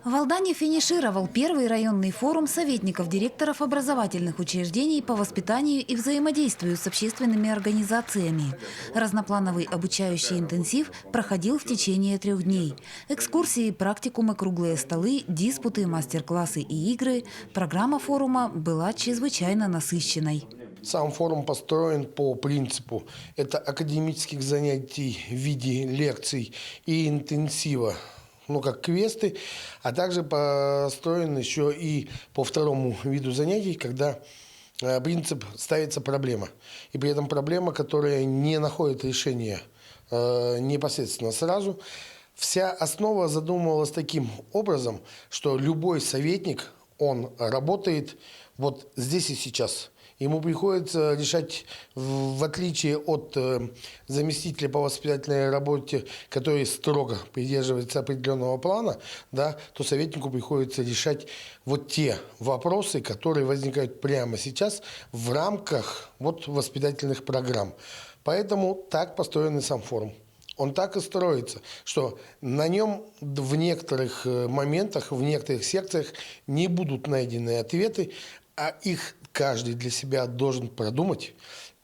В Алдане финишировал первый районный форум советников директоров образовательных учреждений по воспитанию и взаимодействию с общественными организациями. Разноплановый обучающий интенсив проходил в течение 3 дней. Экскурсии, практикумы, круглые столы, диспуты, мастер-классы и игры. Программа форума была чрезвычайно насыщенной. Сам форум построен по принципу это академических занятий в виде лекций и интенсива, как квесты, а также построен еще и по второму виду занятий, когда принцип ставится проблема. И при этом проблема, которая не находит решения непосредственно сразу. Вся основа задумывалась таким образом, что любой советник, он работает вот здесь и сейчас. Ему приходится решать, в отличие от заместителя по воспитательной работе, который строго придерживается определенного плана, то советнику приходится решать вот те вопросы, которые возникают прямо сейчас в рамках воспитательных программ. Поэтому так построен и сам форум. Он так и строится, что на нем в некоторых моментах, в некоторых секциях не будут найдены ответы, а их каждый для себя должен продумать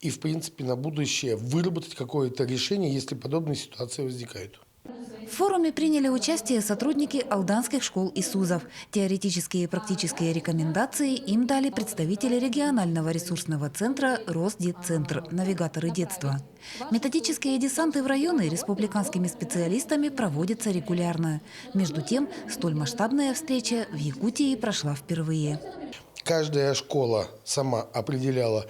и, в принципе, на будущее выработать какое-то решение, если подобные ситуации возникают. В форуме приняли участие сотрудники алданских школ и СУЗов. Теоретические и практические рекомендации им дали представители регионального ресурсного центра «Росдетцентр», навигаторы детства. Методические десанты в районы республиканскими специалистами проводятся регулярно. Между тем, столь масштабная встреча в Якутии прошла впервые. Каждая школа сама определяла,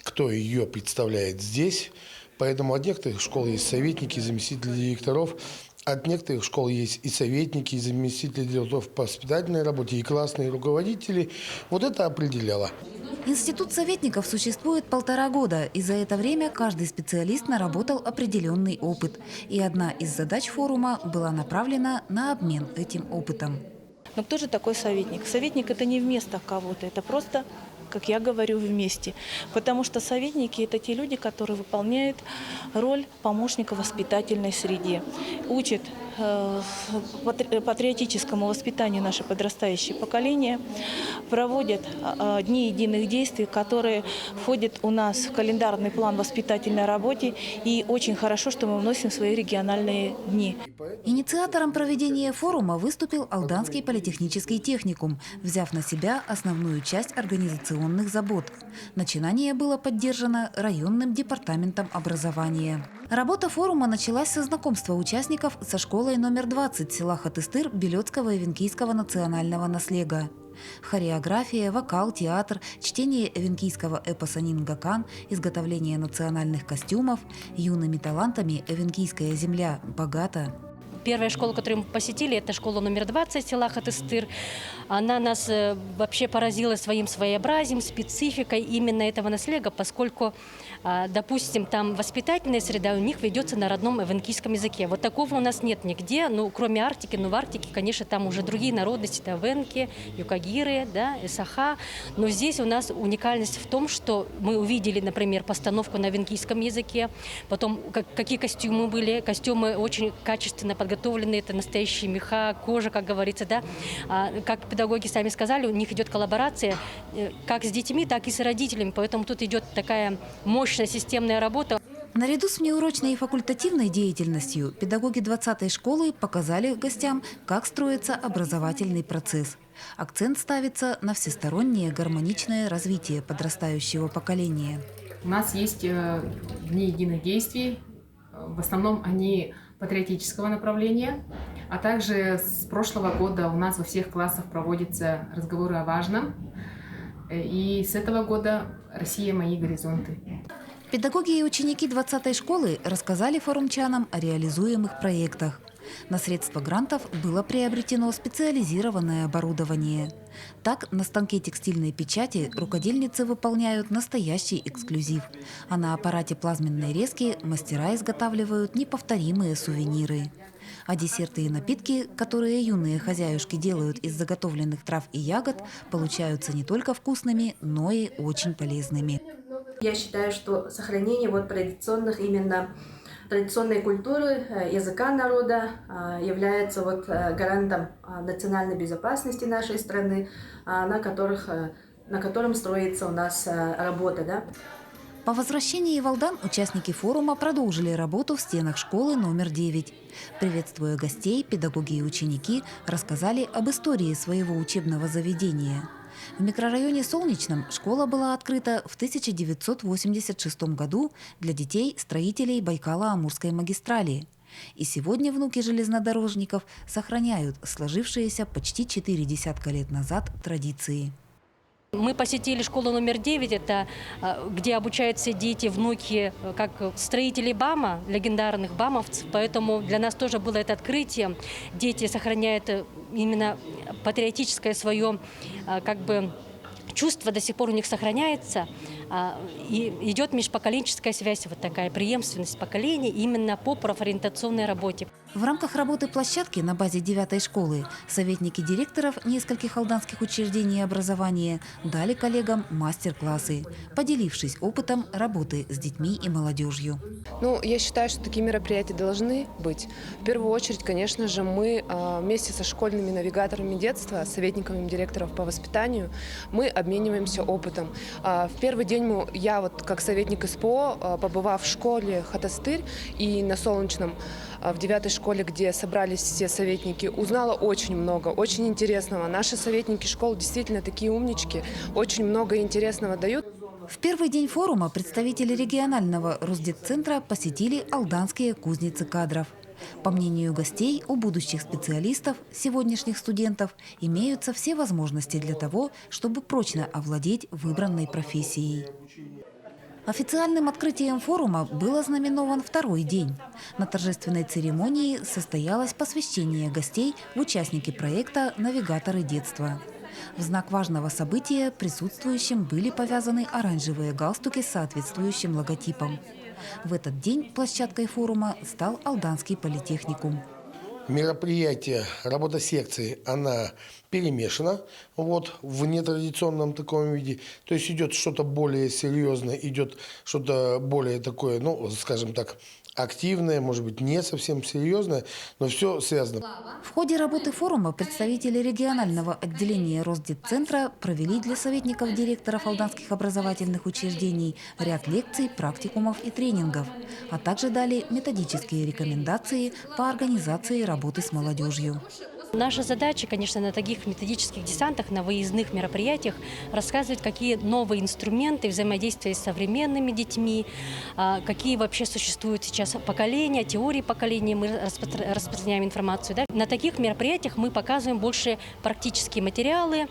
кто ее представляет здесь. Поэтому от некоторых школ есть советники, заместители директоров. От некоторых школ есть и советники, и заместители директоров по воспитательной работе, и классные руководители. Вот это определяло. Институт советников существует 1,5 года, и за это время каждый специалист наработал определенный опыт. И одна из задач форума была направлена на обмен этим опытом. Но кто же такой советник? Советник – это не вместо кого-то, это просто, как я говорю, вместе. Потому что советники – это те люди, которые выполняют роль помощника в воспитательной среде, учат патриотическому воспитанию наше подрастающее поколение, проводят дни единых действий, которые входят у нас в календарный план воспитательной работы. И очень хорошо, что мы вносим свои региональные дни. Инициатором проведения форума выступил Алданский политехнический техникум, взяв на себя основную часть организационных забот. Начинание было поддержано районным департаментом образования. Работа форума началась со знакомства участников со школой номер 20 села Хатыстыр Белецкого и Эвенкийского национального наслега. Хореография, вокал, театр, чтение эвенкийского эпоса «Нингакан», изготовление национальных костюмов. Юными талантами эвенкийская земля богата. Первая школа, которую мы посетили, это школа номер 20 села Хатыстыр. Она нас вообще поразила своим своеобразием, спецификой именно этого наслега, поскольку, допустим, там воспитательная среда у них ведется на родном эвенкийском языке. Вот такого у нас нет нигде, кроме Арктики. Но в Арктике, конечно, там уже другие народности, это эвенки, юкагиры, эсаха. Но здесь у нас уникальность в том, что мы увидели, например, постановку на эвенкийском языке, потом какие костюмы были. Костюмы очень качественно подготовлены, это настоящие меха, кожа, как говорится, Как педагоги сами сказали, у них идет коллаборация как с детьми, так и с родителями, поэтому тут идет такая мощная системная работа. Наряду с внеурочной и факультативной деятельностью педагоги 20-й школы показали гостям, как строится образовательный процесс. Акцент ставится на всестороннее гармоничное развитие подрастающего поколения. У нас есть дни единых действий. В основном они патриотического направления, а также с прошлого года у нас во всех классах проводятся разговоры о важном. И с этого года «Россия. Мои горизонты». Педагоги и ученики 20-й школы рассказали форумчанам о реализуемых проектах. На средства грантов было приобретено специализированное оборудование. Так, на станке текстильной печати рукодельницы выполняют настоящий эксклюзив. А на аппарате плазменной резки мастера изготавливают неповторимые сувениры. А десерты и напитки, которые юные хозяюшки делают из заготовленных трав и ягод, получаются не только вкусными, но и очень полезными. Я считаю, что сохранение традиционных именно традиционной культуры, языка народа, является гарантом национальной безопасности нашей страны, на котором строится у нас работа. Да? По возвращении в Алдан участники форума продолжили работу в стенах школы номер 9. Приветствуя гостей, педагоги и ученики рассказали об истории своего учебного заведения. В микрорайоне Солнечном школа была открыта в 1986 году для детей-строителей Байкало-Амурской магистрали. И сегодня внуки железнодорожников сохраняют сложившиеся почти 4 десятка лет назад традиции. Мы посетили школу номер 9, это где обучаются дети, внуки, как строителей БАМа, легендарных бамовцев. Поэтому для нас тоже было это открытие. Дети сохраняют именно патриотическое свое чувство, до сих пор у них сохраняется. И идет межпоколенческая связь, вот такая преемственность поколений именно по профориентационной работе. В рамках работы площадки на базе 9-й школы советники директоров нескольких алданских учреждений образования дали коллегам мастер-классы, поделившись опытом работы с детьми и молодежью. Я считаю, что такие мероприятия должны быть. В первую очередь, конечно же, мы вместе со школьными навигаторами детства, советниками директоров по воспитанию, мы обмениваемся опытом. В первый день я как советник СПО, побывав в школе Хатастырь и на Солнечном, в 9-й школе, где собрались все советники, узнала очень много, очень интересного. Наши советники школ действительно такие умнички, очень много интересного дают. В первый день форума представители регионального Росдетцентра посетили алданские кузницы кадров. По мнению гостей, у будущих специалистов, сегодняшних студентов, имеются все возможности для того, чтобы прочно овладеть выбранной профессией. Официальным открытием форума был ознаменован второй день. На торжественной церемонии состоялось посвящение гостей в участники проекта «Навигаторы детства». В знак важного события присутствующим были повязаны оранжевые галстуки с соответствующим логотипом. В этот день площадкой форума стал Алданский политехникум. Мероприятие, работа секции, она перемешана в нетрадиционном таком виде. То есть идет что-то более серьезное, идет что-то более такое, скажем так, активное, может быть, не совсем серьезное, но все связано. В ходе работы форума представители регионального отделения Росдетцентра провели для советников директоров алданских образовательных учреждений ряд лекций, практикумов и тренингов, а также дали методические рекомендации по организации работы с молодежью. Наша задача, конечно, на таких методических десантах, на выездных мероприятиях рассказывать, какие новые инструменты взаимодействия с современными детьми, какие вообще существуют сейчас поколения, теории поколений, мы распространяем информацию. Да? На таких мероприятиях мы показываем больше практические материалы,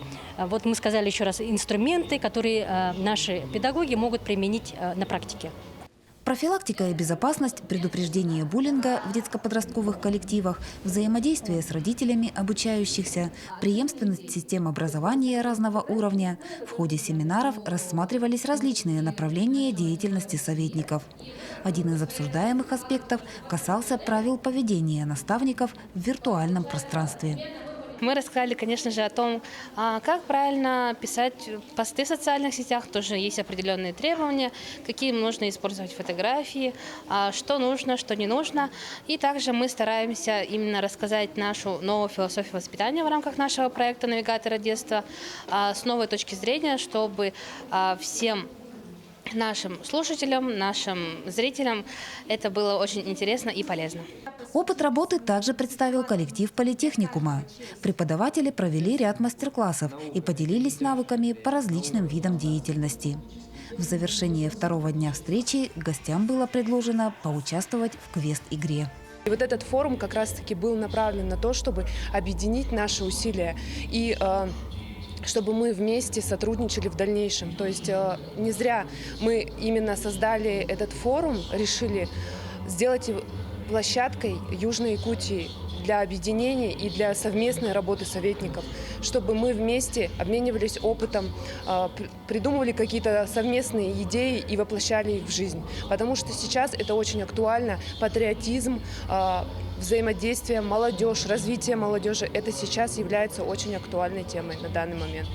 мы сказали еще раз, инструменты, которые наши педагоги могут применить на практике. Профилактика и безопасность, предупреждение буллинга в детско-подростковых коллективах, взаимодействие с родителями обучающихся, преемственность систем образования разного уровня. В ходе семинаров рассматривались различные направления деятельности советников. Один из обсуждаемых аспектов касался правил поведения наставников в виртуальном пространстве. Мы рассказали, конечно же, о том, как правильно писать посты в социальных сетях. Тоже есть определенные требования, какие нужно использовать фотографии, что нужно, что не нужно. И также мы стараемся именно рассказать нашу новую философию воспитания в рамках нашего проекта «Навигаторы детства» с новой точки зрения, чтобы всем нашим слушателям, нашим зрителям это было очень интересно и полезно. Опыт работы также представил коллектив политехникума. Преподаватели провели ряд мастер-классов и поделились навыками по различным видам деятельности. В завершение второго дня встречи гостям было предложено поучаствовать в квест-игре. И этот форум как раз-таки был направлен на то, чтобы объединить наши усилия и чтобы мы вместе сотрудничали в дальнейшем. То есть не зря мы именно создали этот форум, решили сделать площадкой Южной Якутии для объединения и для совместной работы советников, чтобы мы вместе обменивались опытом, придумывали какие-то совместные идеи и воплощали их в жизнь. Потому что сейчас это очень актуально. Патриотизм, взаимодействие, молодежь, развитие молодежи – это сейчас является очень актуальной темой на данный момент.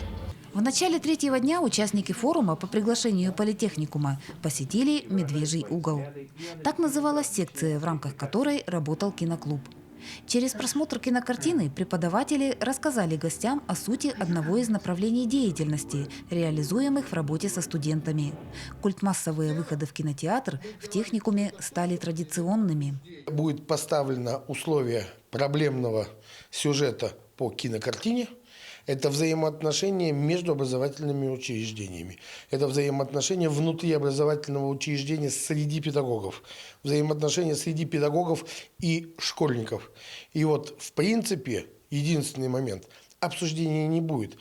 В начале третьего дня участники форума по приглашению политехникума посетили «Медвежий угол». Так называлась секция, в рамках которой работал киноклуб. Через просмотр кинокартины преподаватели рассказали гостям о сути одного из направлений деятельности, реализуемых в работе со студентами. Культмассовые выходы в кинотеатр в техникуме стали традиционными. Будет поставлено условие проблемного сюжета по кинокартине. Это взаимоотношения между образовательными учреждениями. Это взаимоотношения внутри образовательного учреждения среди педагогов. Взаимоотношения среди педагогов и школьников. И вот, в принципе, единственный момент – обсуждения не будет.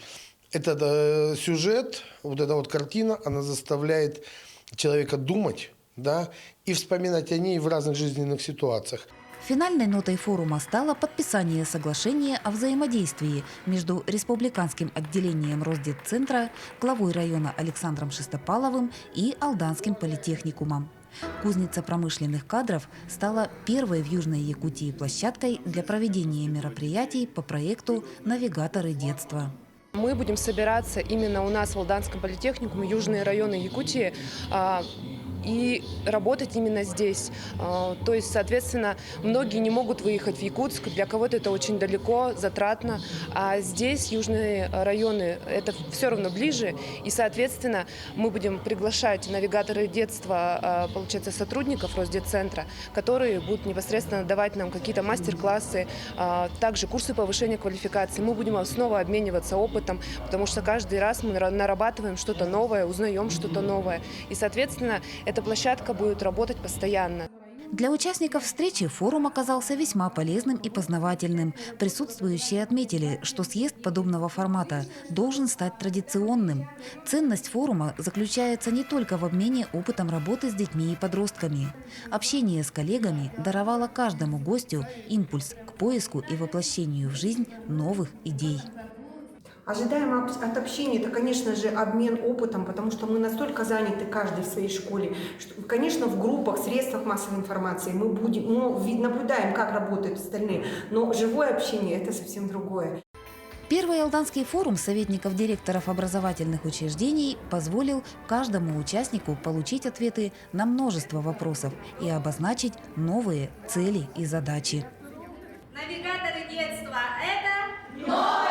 Этот сюжет, вот эта вот картина, она заставляет человека думать, да, и вспоминать о ней в разных жизненных ситуациях. Финальной нотой форума стало подписание соглашения о взаимодействии между Республиканским отделением Росдетцентра, главой района Александром Шестопаловым и Алданским политехникумом. Кузница промышленных кадров стала первой в Южной Якутии площадкой для проведения мероприятий по проекту «Навигаторы детства». Мы будем собираться именно у нас в Алданском политехникуме, южные районы Якутии, и работать именно здесь. То есть, соответственно, многие не могут выехать в Якутск, для кого-то это очень далеко, затратно, а здесь южные районы это все равно ближе, и, соответственно, мы будем приглашать навигаторы детства, получается, сотрудников Росдетцентра, которые будут непосредственно давать нам какие-то мастер-классы, также курсы повышения квалификации. Мы будем снова обмениваться опытом, потому что каждый раз мы нарабатываем что-то новое, узнаем что-то новое, и, соответственно, эта площадка будет работать постоянно. Для участников встречи форум оказался весьма полезным и познавательным. Присутствующие отметили, что съезд подобного формата должен стать традиционным. Ценность форума заключается не только в обмене опытом работы с детьми и подростками. Общение с коллегами даровало каждому гостю импульс к поиску и воплощению в жизнь новых идей. Ожидаемо от общения – это, конечно же, обмен опытом, потому что мы настолько заняты каждый в своей школе, что, конечно, в группах, средствах массовой информации мы наблюдаем, как работают остальные, но живое общение – это совсем другое. Первый Алданский форум советников директоров образовательных учреждений позволил каждому участнику получить ответы на множество вопросов и обозначить новые цели и задачи. Навигаторы детства – это новые